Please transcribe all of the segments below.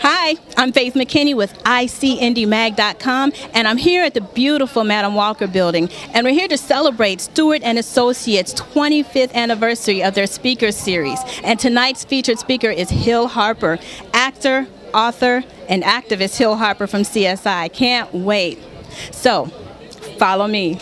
Hi, I'm Faith McKinney with ICIndieMag.com, and I'm here at the beautiful Madam Walker building, and we're here to celebrate Stewart and Associates' 25th anniversary of their speaker series. And tonight's featured speaker is Hill Harper, actor, author, and activist Hill Harper from CSI. Can't wait. So, follow me.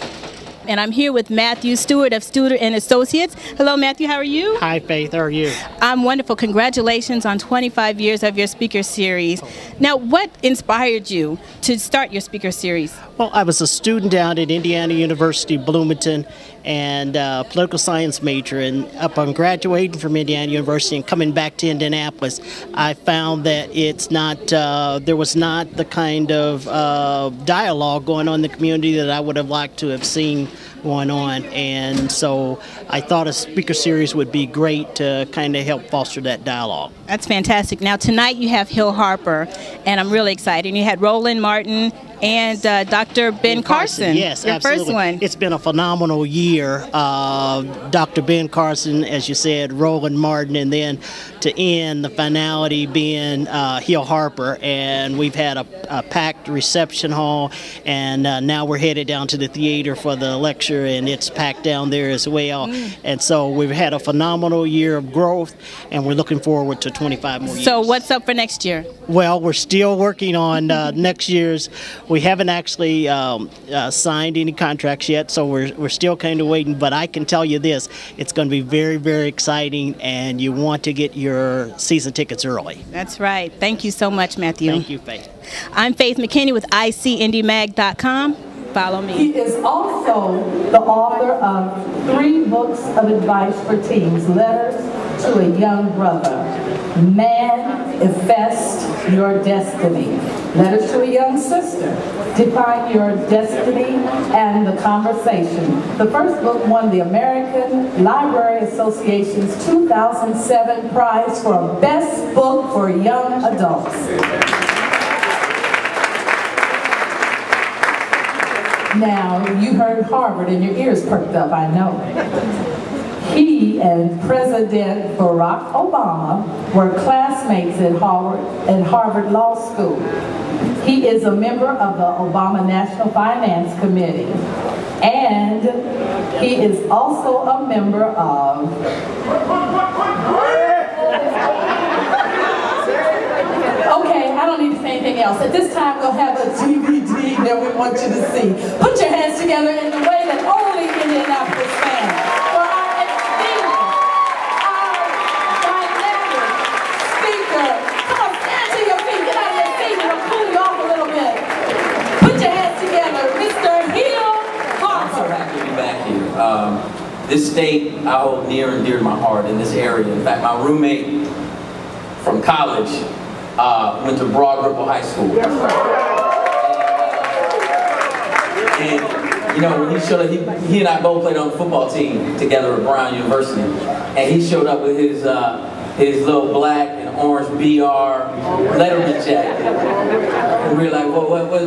And I'm here with Matthew Stewart of Stewart and Associates. Hello, Matthew. How are you? Hi, Faith. How are you? I'm wonderful. Congratulations on 25 years of your speaker series. Now, what inspired you to start your speaker series? Well, I was a student down at Indiana University, Bloomington, and political science major. And upon graduating from Indiana University and coming back to Indianapolis, I found that there was not the kind of dialogue going on in the community that I would have liked to have seen going on, and so I thought a speaker series would be great to kind of help foster that dialogue. That's fantastic. Now tonight you have Hill Harper, and I'm really excited. You had Roland Martin and Dr. Ben Carson. Yes, your absolutely. First one. It's been a phenomenal year. Dr. Ben Carson, as you said, Roland Martin, and then to end the finality being Hill Harper. And we've had a packed reception hall, and now we're headed down to the theater for the lecture, and it's packed down there as well. And so we've had a phenomenal year of growth, and we're looking forward to 25 more years. So what's up for next year? Well, we're still working on next year's. We haven't actually signed any contracts yet, so we're still kind of waiting. But I can tell you this, it's going to be very, very exciting, and you want to get your season tickets early. That's right. Thank you so much, Matthew. Thank you, Faith. I'm Faith McKinney with ICIndieMag.com. Follow me. He is also the author of 3 books of advice for teens, Letters to a Young Brother, Manifest Your Destiny, Letters to a Young Sister, Define Your Destiny, and The Conversation. The first book won the American Library Association's 2007 prize for Best Book for Young Adults. Now, you heard Harvard and your ears perked up, I know. He and President Barack Obama were classmates at Harvard Law School. He is a member of the Obama National Finance Committee. And he is also a member of... Okay, I don't need to say anything else. At this time, we'll have a DVD that we want you to see. Put your hands together in the way that only Indianapolis fans, for our esteemed, our dynamic speaker. Come on, stand to your feet. Get out of your seat and I'll pull you off a little bit. Put your hands together. Mr. Hill Harper. I'm so happy to be back here. This state I hold near and dear to my heart in this area. In fact, my roommate from college went to Broad Ripple High School. And you know, when he showed up, he and I both played on the football team together at Brown University. And he showed up with his little black and orange BR Letterman jacket. And we were like,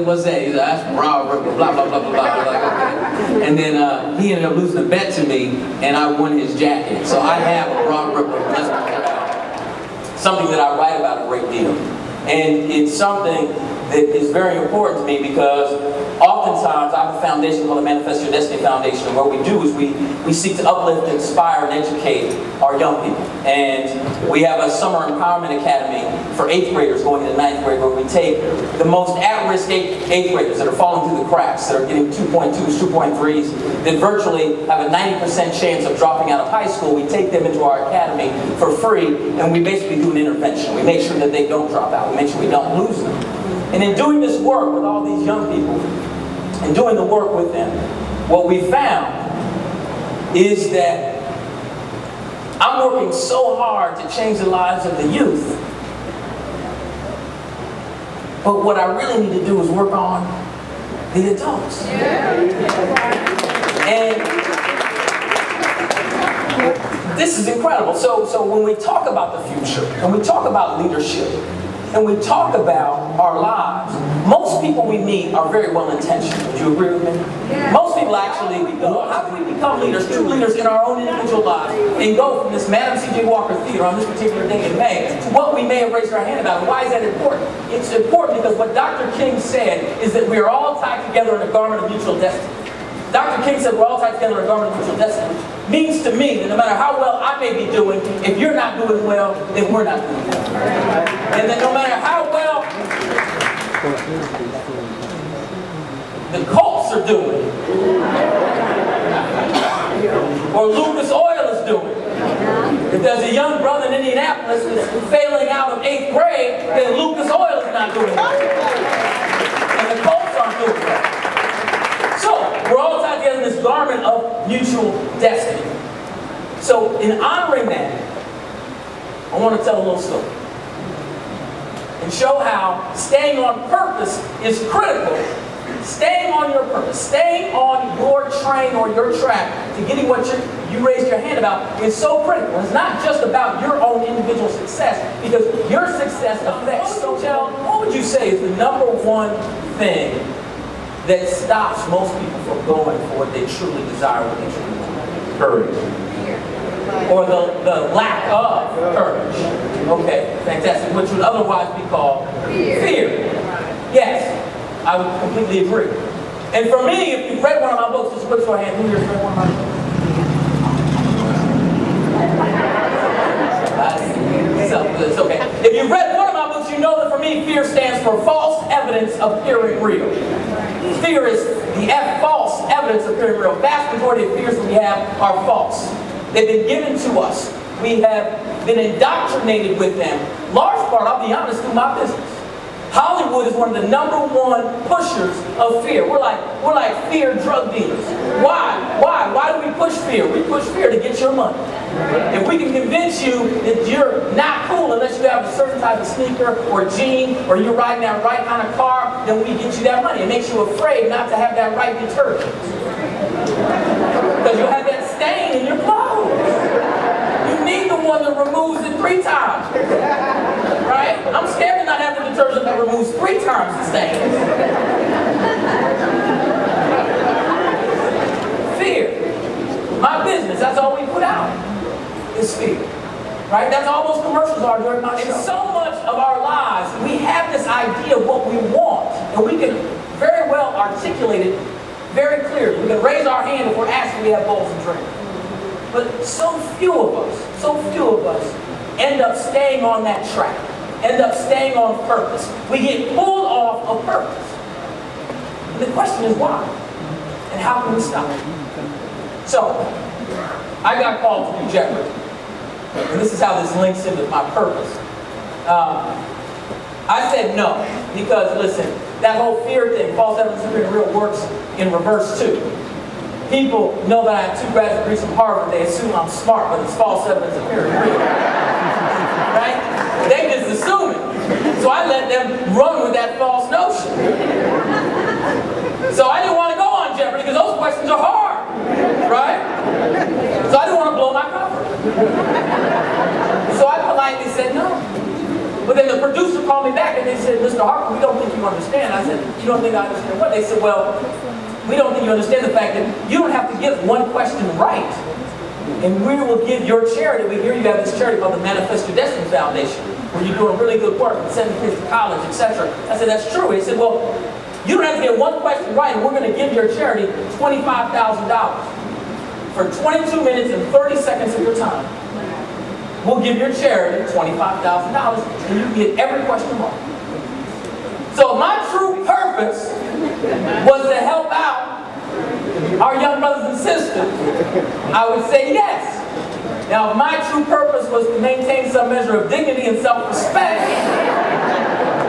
what's that? He's like, that's Broad Ripple, blah, blah, blah, blah, blah. Like, okay. And then he ended up losing a bet to me, and I won his jacket. So I have a Broad Ripple Letterman jacket. Something that I write about a great deal. And it's something that is very important to me because oftentimes I have a foundation called the Manifest Your Destiny Foundation, and what we do is we seek to uplift, inspire, and educate our young people. And we have a summer empowerment academy for 8th graders going into 9th grade where we take the most at-risk 8th graders that are falling through the cracks, that are getting 2.2s, 2.3s, that virtually have a 90% chance of dropping out of high school. We take them into our academy for free, and we basically do an intervention. We make sure that they don't drop out. We make sure we don't lose them. And in doing this work with all these young people, and doing the work with them, what we found is that I'm working so hard to change the lives of the youth, but what I really need to do is work on the adults. And this is incredible. So when we talk about the future, when we talk about leadership, and we talk about our lives, most people we meet are very well intentioned. Would you agree with me? Most people actually, how do we become leaders, true leaders in our own individual lives, and go from this Madam C.J. Walker Theater on this particular day in May to what we may have raised our hand about? And why is that important? It's important because what Dr. King said is that we are all tied together in a garment of mutual destiny. Dr. King said we're all tied together in a garment of mutual destiny, which means to me that no matter how well I may be doing, if you're not doing well, then we're not doing well. And that no matter how well the Colts are doing, or Lucas Oil is doing, if there's a young brother in Indianapolis that's failing out of 8th grade, then Lucas Oil is not doing well. And the Colts aren't doing well. So, we're all tied together in this garment of mutual destiny. So, in honoring that, I want to tell a little story. And show how staying on purpose is critical. Staying on your purpose, staying on your train or your track to getting what you raised your hand about is so critical. It's not just about your own individual success, because your success affects. So, what would you say is the number one thing that stops most people from going for what they truly desire, what they truly want? Courage. Or the lack of courage. Okay, fantastic. Which would otherwise be called fear. Yes, I would completely agree. And for me, if you've read one of my books, just a quick show of hands, who here's read one of my books? It's okay. If you've read one of my books, you know that for me, fear stands for false evidence appearing real. Fear is the false evidence appearing real. Vast majority of fears that we have are false. They've been given to us. We have been indoctrinated with them. Large part, I'll be honest, through my business. Hollywood is one of the #1 pushers of fear. We're like fear drug dealers. Why? Why do we push fear? We push fear to get your money. If we can convince you that you're not cool unless you have a certain type of sneaker or jean, or you're riding that right kind of car, then we get you that money. It makes you afraid not to have that right detergent. Because you'll have that stain in your clothes. You need the one that removes it 3 times. Right? I'm scared to not have the detergent that removes 3 times the stain. Fear. My business, that's all we put out, is fear. Right? That's all those commercials are during my show. In so much of our lives, we have this idea of what we want, and we can very well articulate it very clearly. We can raise our hand if we're asked if we have bowls and drinks. But so few of us end up staying on that track, end up staying on purpose. We get pulled off of purpose. And the question is why? And how can we stop it? So, I got called to do Jeopardy. And this is how this links in with my purpose. I said no, because listen, that whole fear thing, false evidence appearing real, works in reverse too. People know that I have 2 graduate degrees from Harvard. They assume I'm smart, but it's false evidence appearing real. Right? They just assume it. So I let them run with that false notion. So I didn't want to go on Jeopardy because those questions are hard. Right? So I didn't want to blow my cover. So I politely said no. But then the producer called me back and they said, Mr. Harper, we don't think you understand. I said, you don't think I understand what? They said, well, we don't think you understand the fact that you don't have to get one question right. And we will give your charity. We hear you have this charity called the Manifest Your Destiny Foundation, where you're doing really good work and sending kids to college, etc. I said, that's true. He said, well, you don't have to get one question right, and we're going to give your charity $25,000 for 22 minutes and 30 seconds of your time. We'll give your charity $25,000, and you can get every question wrong. So my true purpose was to help out our young brothers and sisters. I would say yes. Now, if my true purpose was to maintain some measure of dignity and self-respect,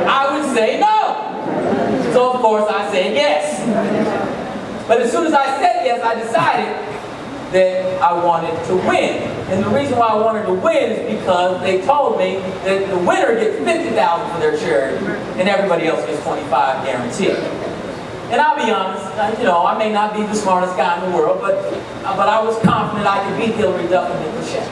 I would say no. So, of course, I said yes. But as soon as I said yes, I decided that I wanted to win. And the reason why I wanted to win is because they told me that the winner gets $50,000 for their charity, and everybody else gets $25,000 guaranteed. And I'll be honest, you know, I may not be the smartest guy in the world, but I was confident I could beat Hillary Duff and Nick Lachey.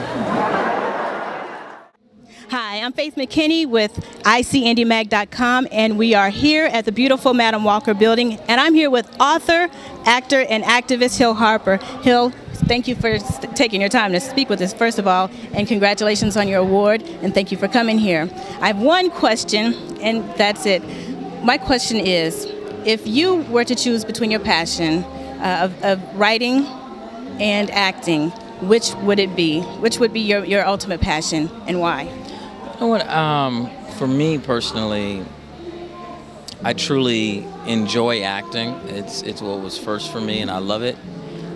Hi, I'm Faith McKinney with ICIndieMag.com, and we are here at the beautiful Madam Walker Building, and I'm here with author, actor, and activist Hill Harper. Hill, thank you for taking your time to speak with us, first of all, and congratulations on your award, and thank you for coming here. I have one question, and that's it. My question is, if you were to choose between your passion of writing and acting, which would it be? Which would be your ultimate passion, and why? You know what, for me personally, I truly enjoy acting. It's what was first for me, and I love it.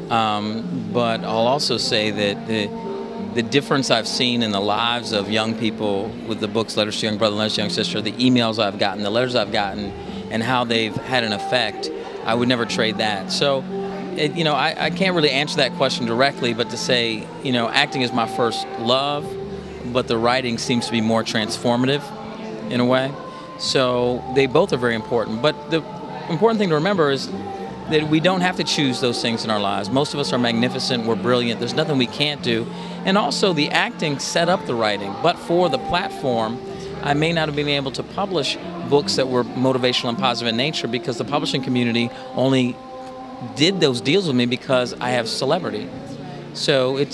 But I'll also say that the difference I've seen in the lives of young people with the books, Letters to Young Brother, Letters to Young Sister, the emails I've gotten, the letters I've gotten, and how they've had an effect, I would never trade that. So, you know, I can't really answer that question directly, but to say, you know, acting is my first love, but the writing seems to be more transformative in a way. So they both are very important. But the important thing to remember is that we don't have to choose those things in our lives. Most of us are magnificent, we're brilliant, there's nothing we can't do. And also the acting set up the writing. But for the platform, I may not have been able to publish books that were motivational and positive in nature because the publishing community only did those deals with me because I have celebrity. So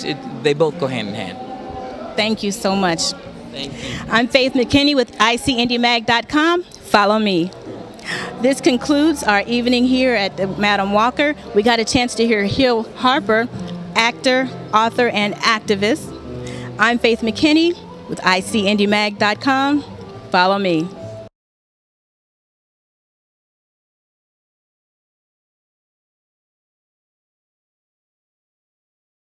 they both go hand in hand. Thank you so much. Thank you. I'm Faith McKinney with ICIndieMag.com. Follow me. This concludes our evening here at the Madam Walker. We got a chance to hear Hill Harper, actor, author, and activist. I'm Faith McKinney with ICIndieMag.com. Follow me.